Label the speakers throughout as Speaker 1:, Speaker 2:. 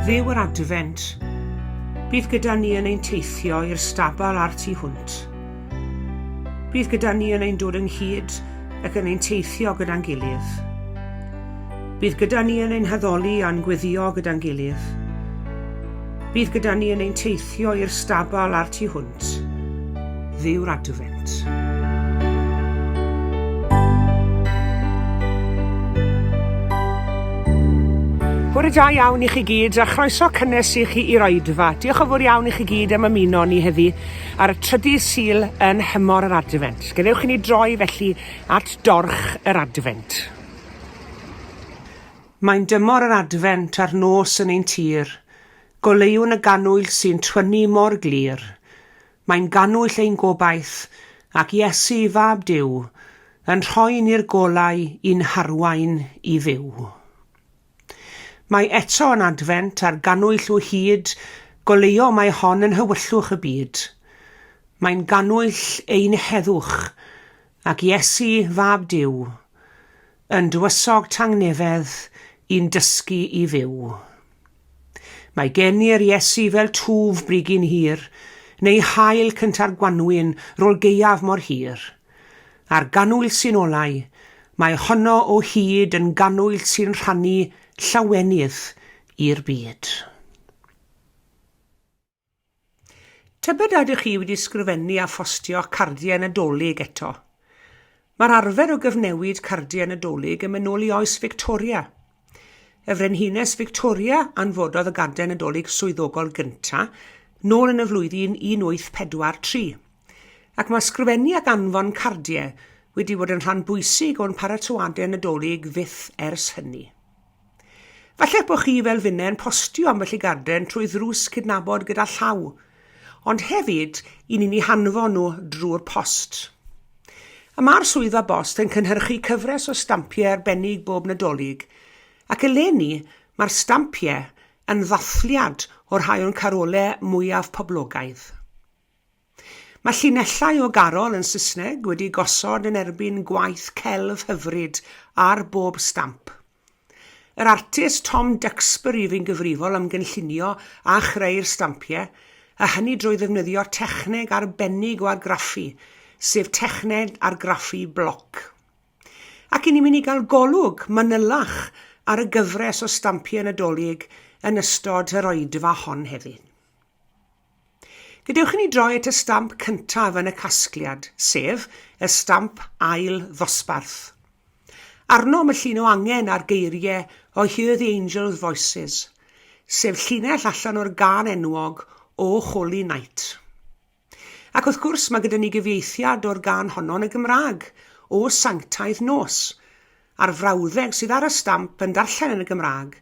Speaker 1: Dduw yr Adfent, bydd gyda ni yn ein teithio i'r stabal ar tu hwnt. Bydd gyda ni yn ein dod ynghyd ac yn ein teithio gyda'n gilydd. Bydd gyda ni yn ein heddoli a'n gweddio gyda'n gilydd. Bydd gyda ni yn ein teithio i'r stabal ar tu hwnt. Dduw'r Adfent. Bore da iawn i chi gyd a chroeso cynnes i chi i'r oedfa. Diolch yn fawr iawn i chi gyd am ymuno ni heddi ar y trydydd Sul yn hymor yr Adfent. Gadewch i ni droi felly at dorch yr Adfent. Mae'n dymor yr Adfent a'r nos yn ein tir. Goleuwn y ganwyll sy'n twynu mor glir. Mae'n ganwyll ein gobaith ac Iesu fab Duw yn rhoi ni'r golau i'n harwain i fyw. Mae eto yn Adfent a'r ganwyll o hyd, goleuo mae hon yn hywyllwch y byd. Mae'n ganwyll ein heddwch ac Iesu fab Duw yn dywysog tangnefedd i'n dysgu i fyw. Mae gen i'r Iesu fel twf brigyn hir, neu hael cynta'r gwanwyn rôl gaeaf mor hir. A'r ganwyll sy'n olau, mae honno o hyd yn ganwyll sy'n rhannu llawenydd i'r byd. Tybed ydych chi wedi sgrifennu a phostio cardiau Nadolig eto? Mae'r arfer o gyfnewid cardiau Nadolig yn mynd nôl i oes Victoria. Y Frenhines Victoria anfododd y gardau Nadolig swyddogol gyntaf nôl yn y flwyddyn 1843. Ac mae sgrifennu ac anfon cardiau wedi bod yn rhan bwysig o'n paratoadau Nadolig fyth ers hynny. Falle bod chi fel finne yn postio ambell i garden trwy ddrws cydnabod gyda llaw, ond hefyd i ni'n ei hanfon nhw drwy'r post. Y mae'r swyddfa bost yn cynhyrchu cyfres o stampiau arbennig bob Nadolig, ac eleni mae'r stampiau yn ddathliad o'r rhai o'n carolau mwyaf poblogaidd. Mae llinellau o garol yn Saesneg wedi gosod yn erbyn gwaith celf hyfryd ar bob stamp. Yr artist Tom Duxbury fi'n gyfrifol am gynllunio a chreu'r stampiau, a hynny drwy ddefnyddio techneg arbennig o argraffu, sef techneg argraffu bloc. Ac i ni'n mynd i gael golwg manylach ar y gyfres o stampiau Nadolig yn ystod yr oedfa hon heddi. Gadewch i ni droi at y stamp cyntaf yn y casgliad, sef y stamp ail ddosbarth. Arno mae llun o angen ar geiriau o Hear the Angels' Voices, sef llinell allan o'r gân enwog o Holy Night. Ac wrth gwrs mae gyda ni gyfieithiad o'r gân honno yn y Gymraeg, o Sanctaidd Nos, a'r frawddeg sydd ar y stamp yn darllen yn y Gymraeg,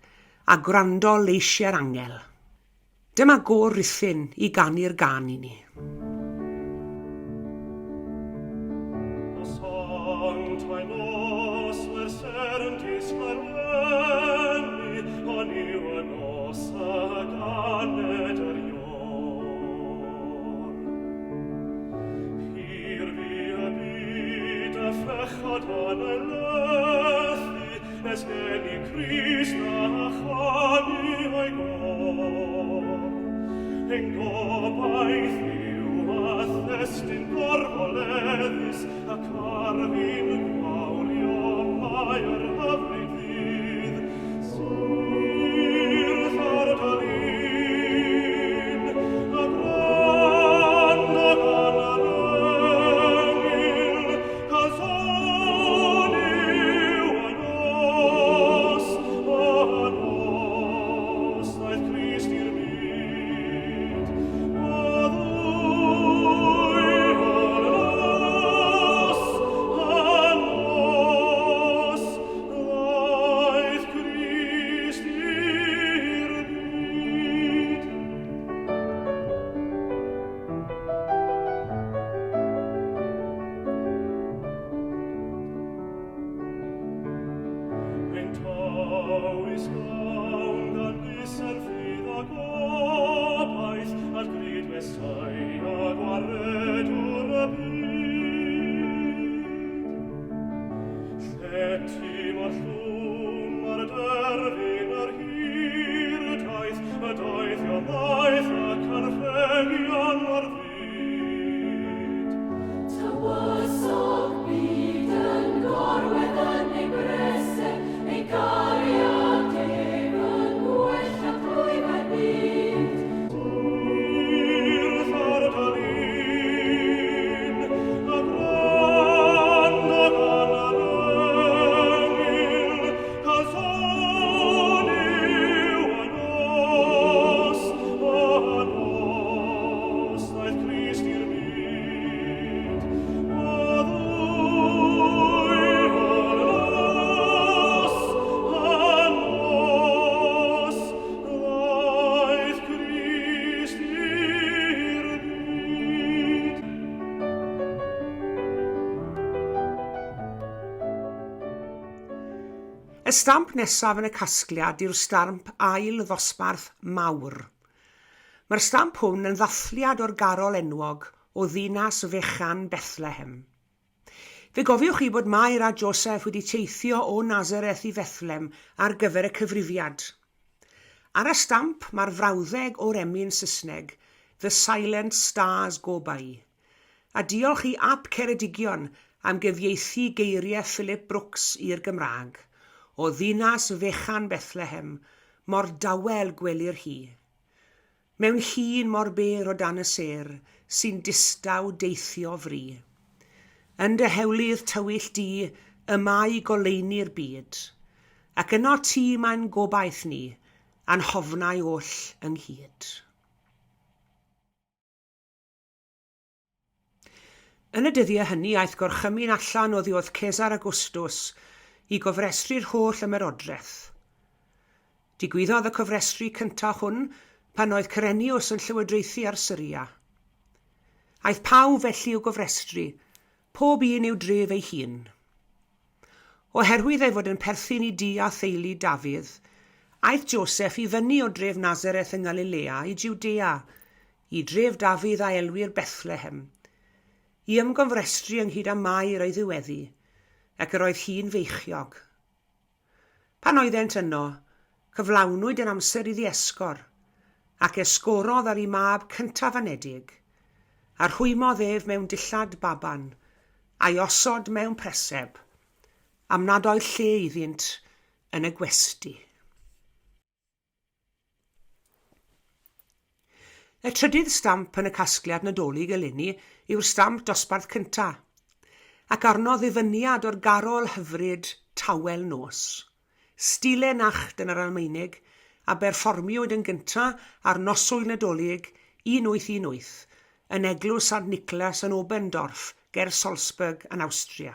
Speaker 1: a gwrando leisiau'r angel. Dyma gor Rhuthun i ganu'r gân i ni.
Speaker 2: En gobaith yw a thestyn gorfoleddus ac arfyn gwawrio mae'r hyfryd ddydd. Syrth ar dalun, a gwrando gan yr engil, cason yw a nos, daeth Christ i'r byd.
Speaker 1: Y stamp nesaf yn y casgliad yw'r stamp ail ddosbarth mawr. Mae'r stamp hwn yn ddathliad o'r garol enwog o ddinas fechan Fethlehem. Fe gofiwch chi bod Mair a Joseph wedi teithio o Nazareth i Fethlehem ar gyfer y cyfrifiad. Ar y stamp mae'r frawddeg o'r emyn Saesneg, The Silent Stars Go By. A diolch i Ap Ceredigion am gyfieithu geiriau Philip Brooks i'r Gymraeg. O ddinas fechan Bethlehem, mor dawel gwelir hi. Mewn llun mor ber o dan y ser, sy'n distaw deithio fri. Yn dy hewlydd tywyll di, yma i goleini'r byd, ac yno ti mae'n gobaith ni, anhofnau oll ynghyd. Yn y dyddiau hynny aeth gorchymyn allan o ddiodd Cesar Augustus i gofrestru'r holl ymerodraeth. Digwyddodd y cofrestru cyntaf hwn pan oedd Cyrenius yn llywodraethu ar Syria. Aeth pawb felly o gofrestru, pob un i'w dref ei hun. Oherwydd ei fod yn perthyn i dŷ a theulu Dafydd, aeth Joseph i fyny o dref Nazareth yng Galilea i Jwdea, i dref Dafydd a elwir Bethlehem, i ymgofrestru ynghyd â Mair ei ddiweddu, ac yr oedd hi'n feichiog. Pan oeddent yno, cyflawnwyd yn amser iddi esgor, ac esgorodd ar ei mab cyntaf anedig, a'r hwymodd ef mewn dillad baban, a'i osod mewn preseb, am nad oedd lle iddynt yn y gwesty. Y trydydd stamp yn y casgliad Nadolig eleni yw'r stamp dosbarth cyntaf, ac arno ddifyniad o'r garol hyfryd tawel nos. Stile nacht yn yr Almaenig a berfformiwyd yn gyntaf ar noswyl Nadolig 1818 yn eglwys Sant Nicholas yn Obendorf, ger Salzburg yn Awstria.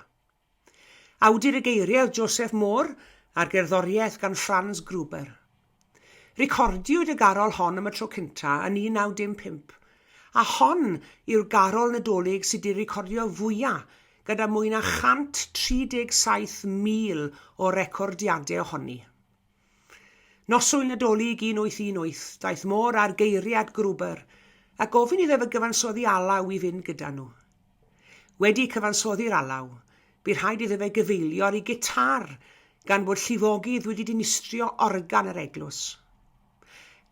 Speaker 1: Awdur y geiriau Joseph Moore a'r gerddoriaeth gan Franz Gruber. Recordiwyd y garol hon am y tro cyntaf yn 1915, a hon yw'r garol Nadolig sydd wedi recordio fwyaf gyda mwy na 137,000 o recordiadau ohoni. Noswyl Nadolig 1818 daeth Moore ar geiriad Gruber a gofyn iddo fe gyfansoddi alaw i fynd gyda nhw. Wedi cyfansoddi'r alaw, bydd rhaid iddo fe gyfeilio ar ei gitar gan bod llifogydd wedi dinistrio organ yr eglwys.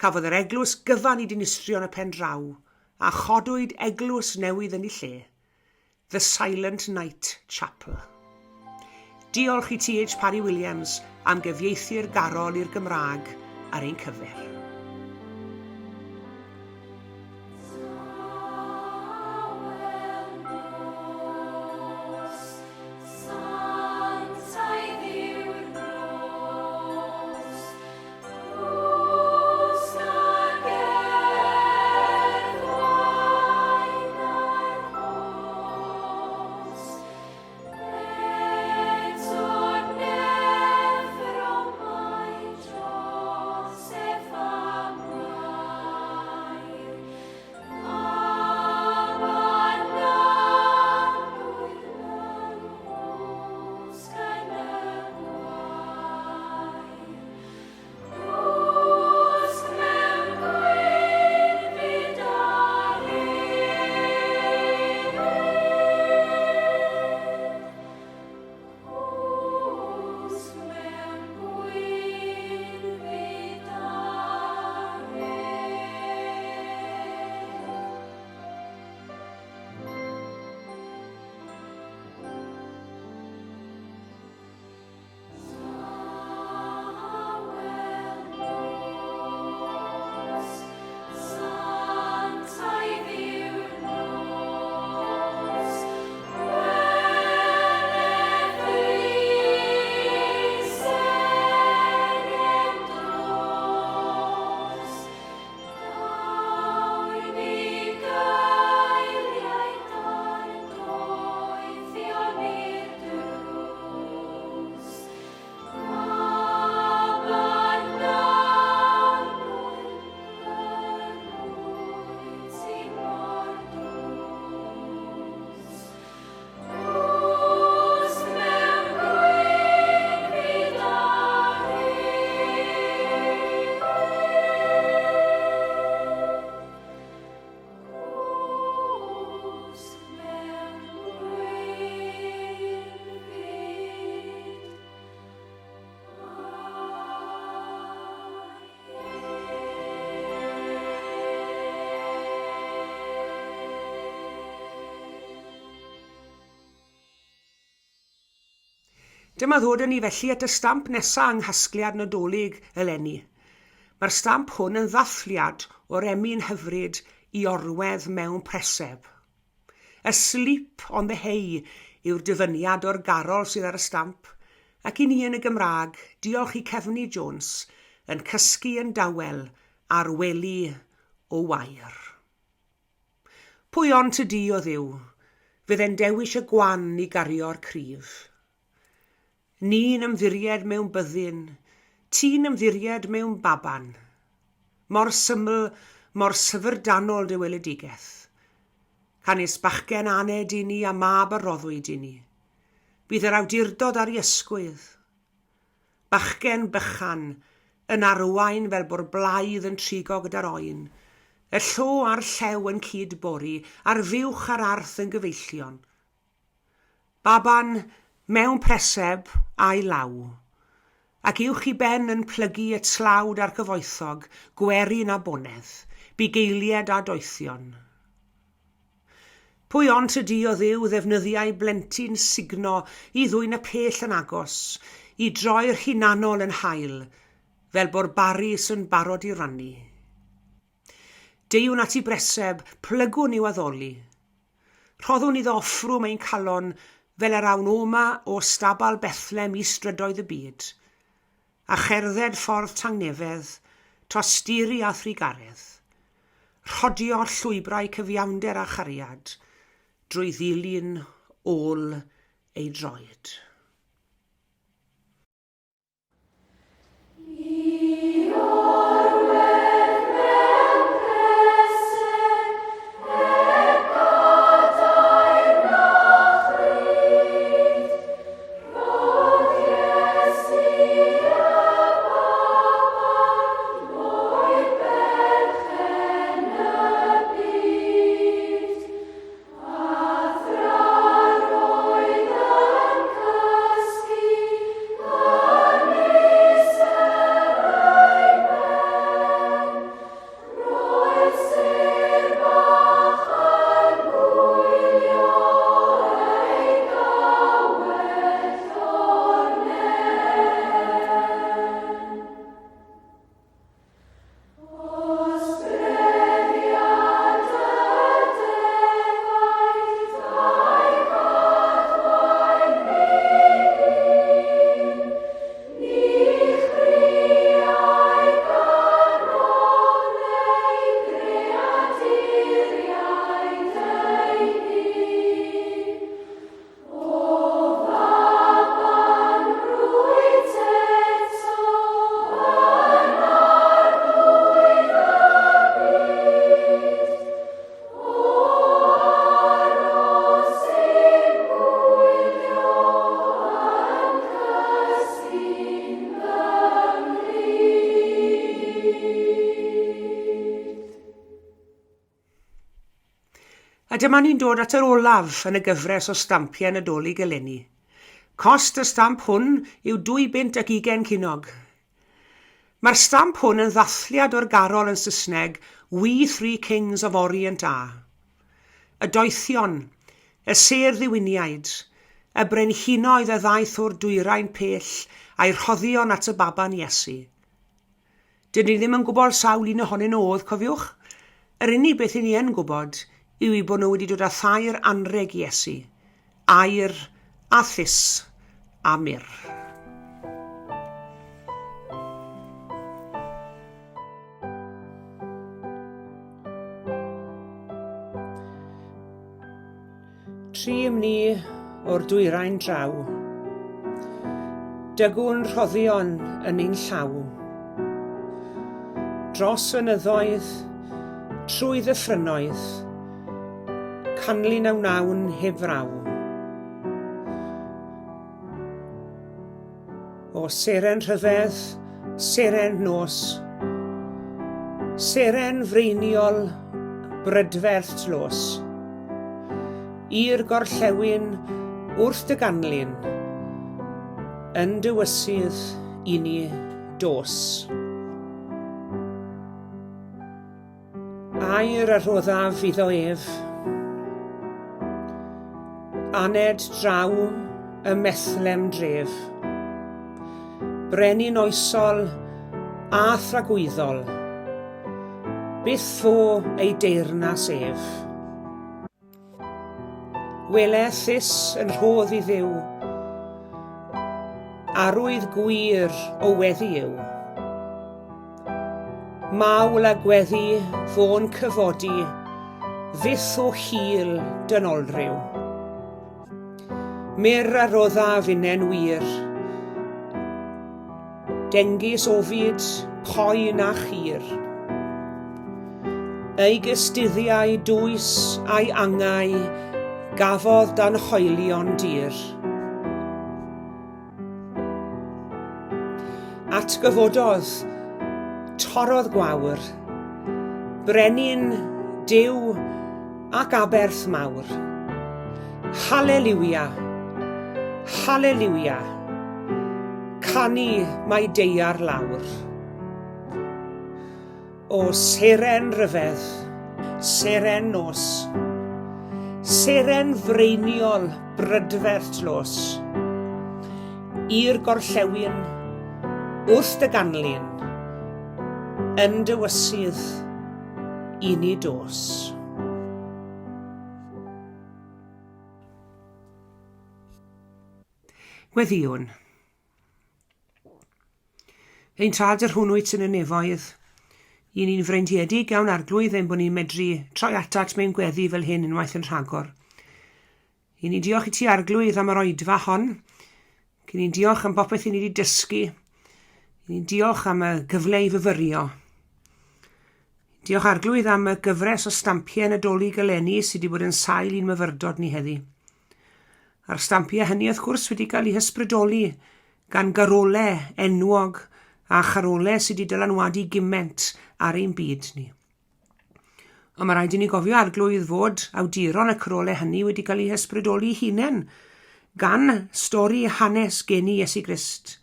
Speaker 1: Cafodd yr eglwys gyfan i dinistrio yn y pen draw, a chodwyd eglwys newydd yn ei lle, The Silent Night Chapel. Diolch i T.H. Parry Williams am gyfieithu'r garol i'r Gymraeg ar ein cyfer.
Speaker 3: Joseph
Speaker 1: Dyma ddod yn ni felly at y stamp nesaf yng nghasgliad Nadolig eleni. Mae'r stamp hwn yn ddathliad o'r emyn hyfryd i orwedd mewn preseb. Asleep on the hay yw'r dyfyniad o'r garol sydd ar y stamp, ac i ni yn y Gymraeg, diolch i Cefni Jones, yn cysgu yn dawel ar wely o wair. Pwy ond ty di o ddiw, fydd e'n dewis y gwan i gario'r cryf. Ni'n ymddiried mewn byddin, ti'n ymddiried mewn baban. Mor syml, mor syfrdanol dy weledigaeth. Canis bachgen aned i ni a mab a roddwyd i ni. Bydd yr awdurdod ar ei ysgwydd. Bachgen bychan, yn arwain fel bo'r blaidd yn trigo gyda'r oen. Y llo a'r llew yn cydbori, a'r fiwch a'r arth yn gyfeillion. Baban mewn preseb a'i law, ac uwch i ben yn plygu y tlawd a'r cyfoethog, gwerin a bonedd, bugeilied a doethion. Pwy ond ydi o ddiw ddefnyddiau blentyn signo i ddwyn y pell yn agos, i droi'r hunanol yn hael, fel bo'r baris yn barod i rannu. Deiwn at I breseb, plygwn i'w addoli. Rhoddwn iddo offrwm ein calon fel yr awn oma o stabal Fethlehem I strydoedd y byd, a cherdded ffordd tangnefedd, tosturi a thrigaredd, rhodio llwybrau cyfiawnder a chariad, drwy ddilyn ôl ei droed. A dyma ni'n dod at yr olaf yn y gyfres o stampiau Nadolig eleni. Cost y stamp hwn yw 220 cinog. Mae'r stamp hwn yn ddathliad o'r garol yn Saesneg We Three Kings of Orient A. Y doethion, y ser ddiwiniaid, y brenhinoedd y ddaeth o'r dwyrain pell a'i rhoddion at y baban Iesu. Dyn ni ddim yn gwybod sawl un ohonyn nhw oedd, cofiwch. Yr unig beth i ni yn gwybod yw I bod nhw wedi dod â thair anreg Iesu, aur, a thys, a myr. Trim ni o'r dwyrain draw, dygwn rhoddion yn ein llaw, dros ynyddoedd, trwy ddyffrynoedd, canlyn awnawn hefraw. O seren rhyfedd, seren nos, seren freiniol, brydferth tlos, i'r gorllewin wrth dy ganlyn, yn dywysydd I ni dos. Aur a rhoddaf iddo ef, aned draw y Fethlehem dref. Brenin oesol a thragwyddol, byth fo ei deyrnas ef. Wele thys yn rhodd I ddiw, arwydd gwir o weddi yw. Mawl a gweddi fo'n cyfodi, fyth o hil dynolryw. Myr a rodda funen wir, dengys ofid, poen a chir. Ei gystuddiau dwys a'i angau, gafodd dan hoelion dir. Atgyfododd, torodd gwawr, brenin, diw ac aberth mawr. Halleluia, halleluia, canu mae deiar lawr. O seren ryfedd, seren nos, seren freiniol brydferth los, i'r gorllewin, wrth dy ganlun, yn dywysydd I ni dos. Gweddiwn. Ein tad yr hwnnwyd yn y nefoedd, I ni'n freintiedig iawn arglwydd ein bod ni'n medru troi atat mewn gweddi fel hyn unwaith yn rhagor. I ni'n diolch I ti arglwydd am yr oedfa hon, I ni'n diolch am bopeth I ni wedi dysgu, I ni'n diolch am y gyfle I fyfyrio. Diolch arglwydd am y gyfres o stampiau nadolig eleni sydd wedi bod yn sail i'n myfyrdod ni heddi. A'r stampiau hynny wrth gwrs wedi cael eu hysbrydoli gan garolau enwog a charolau sydd wedi dylanwadu gyment ar ein byd ni. Ond mae rhaid I ni gofio arglwydd fod awduron y carolau hynny wedi cael eu hysbrydoli hunain gan stori hanes geni Iesu Grist,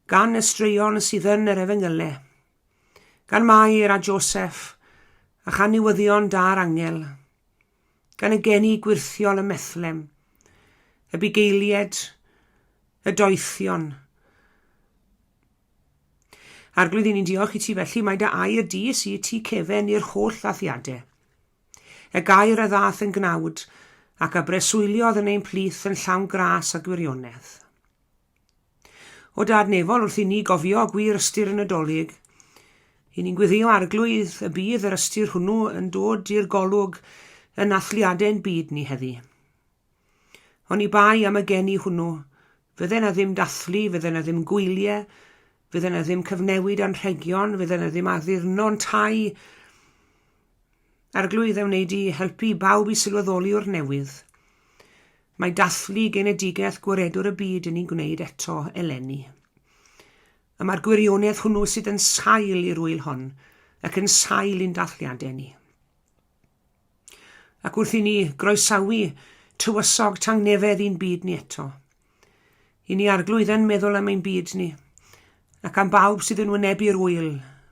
Speaker 1: gan y straeon sydd yn yr Efengylau, gan Mair a Joseph, a chan newyddion da'r angel, gan y geni gwirthiol y Fethlehem, y bugeilied, y doethion. Arglwydd I ni'n diolch I ti felly mae dy air di sy I ti cefen i'r holl ddathiadau. Y gair a ddath yn gnawd ac a breswyliodd yn ein plith yn llawn gras a gwirionedd. O dad nefol wrth I ni gofio gwir ystyr yn Nadolig, I ni'n gweddio arglwydd y bydd yr ystyr hwnnw yn dod i'r golwg yn athliadau'n byd ni heddi. Ond I bai am y geni hwnnw, fydde na ddim dathlu, fydde na ddim gwyliau, fydde na ddim cyfnewid anrhegion, fydde na ddim addurno'n tai. Arglwydd a wneud I helpu bawb I sylweddoli o'r newydd. Mae dathlu genedigaeth gwaredwr y byd yn ei gwneud eto eleni. A mae'r gwirionedd hwnnw sydd yn sail i'r wyl hon, ac yn sail i'n dathliadau ni. Ac wrth I ni groesawu tywysog tangnefedd i'n byd ni eto. I ni arglwydd yn meddwl am ein byd ni, ac am bawb sydd yn wynebu'r wyl,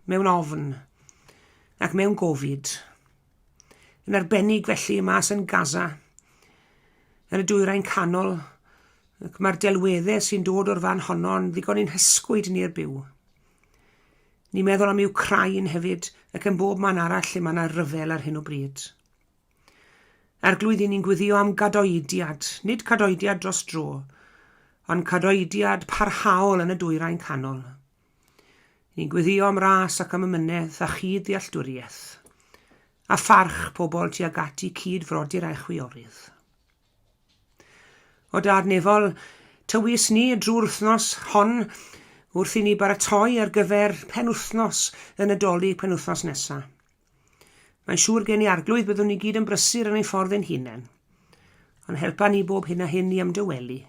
Speaker 1: mewn ofn, ac mewn gofid. Yn arbennig felly mas yn Gaza, yn y dwyrain canol, ac mae'r delweddau sy'n dod o'r fan honno'n ddigon i'n hysgwyd ni'r byw. Ni'n meddwl am Wcrain hefyd, ac yn bob man arall lle mae yna ryfel ar hyn o bryd. Arglwydd I ni'n gweddio am gadoediad, nid cadoediad dros dro, ond cadoediad parhaol yn y dwyrain canol. Ni'n gweddio am ras ac am ymynedd a chyd ddealltwriaeth, a pharch pobl tuag at I cyd-frodi'r a'i chwiorydd. O dad nefol, tywys ni drwy'r wythnos hon wrth I ni baratoi ar gyfer penwythnos yn Nadolig penwythnos nesaf. Mae'n siŵr gen I arglwydd byddwn ni gyd yn brysur yn ei ffordd ein hunain, ond helpa ni bob hyn a hyn I ymdywelu,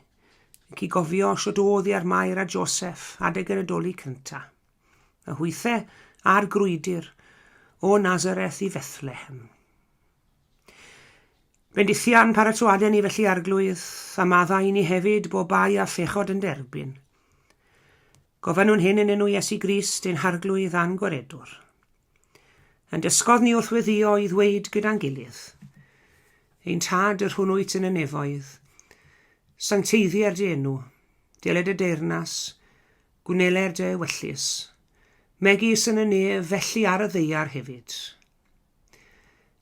Speaker 1: ac I gofio sut oedd I ar Mair a Joseph adeg yn Nadolig cynta, y hwythau a'r grwydr o Nazareth I Fethlehem. Bendithian paratoadau ni felly arglwydd, a maddau ni hefyd bo bai a phechod yn derbyn. Gofan nhw'n hyn yn enw Iesu Grist ein harglwydd a'n gwaredwr. Yn dysgodd ni wrth weddio I ddweud gyda'n gilydd. Ein tad yr hwnnwyt yn y nefoedd, Sancteiddiau'r dy enw, deled y deyrnas, gwneler dy wellus, megis yn y ne felly ar y ddeiar hefyd.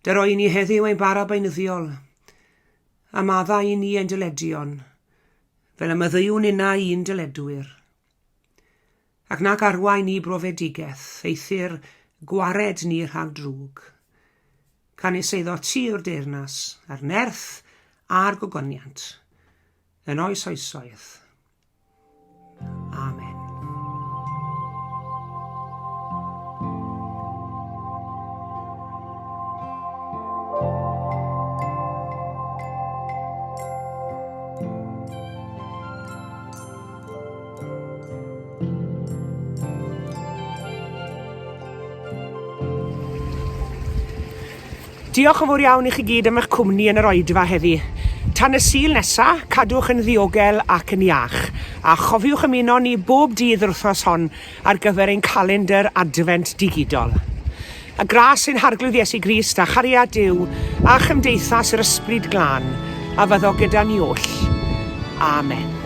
Speaker 1: Dy roi ni heddiw ein bara beunyddiol, a madda i ni ein dyledion, fel y myddiwn unna un dyledwyr. Ac nac arwain ni brofedigaeth, eithir gwared ni rhag drwg. Canis eiddo ti o'r deyrnas, a'r nerth a'r gogoniant, yn oes oesoedd. Amen. Diolch yn fawr iawn i chi gyd am eich cwmni yn yr oedfa heddi. Tan y Sul nesa, cadwch yn ddiogel ac yn iach, a chofiwch ymuno ni bob dydd yr wythnos hon ar gyfer ein calendar Adfent digidol. A gras ein harglwydd Iesu Grist a chariad Duw a chymdeithas yr ysbryd glân, a fyddo gyda ni oll. Amen.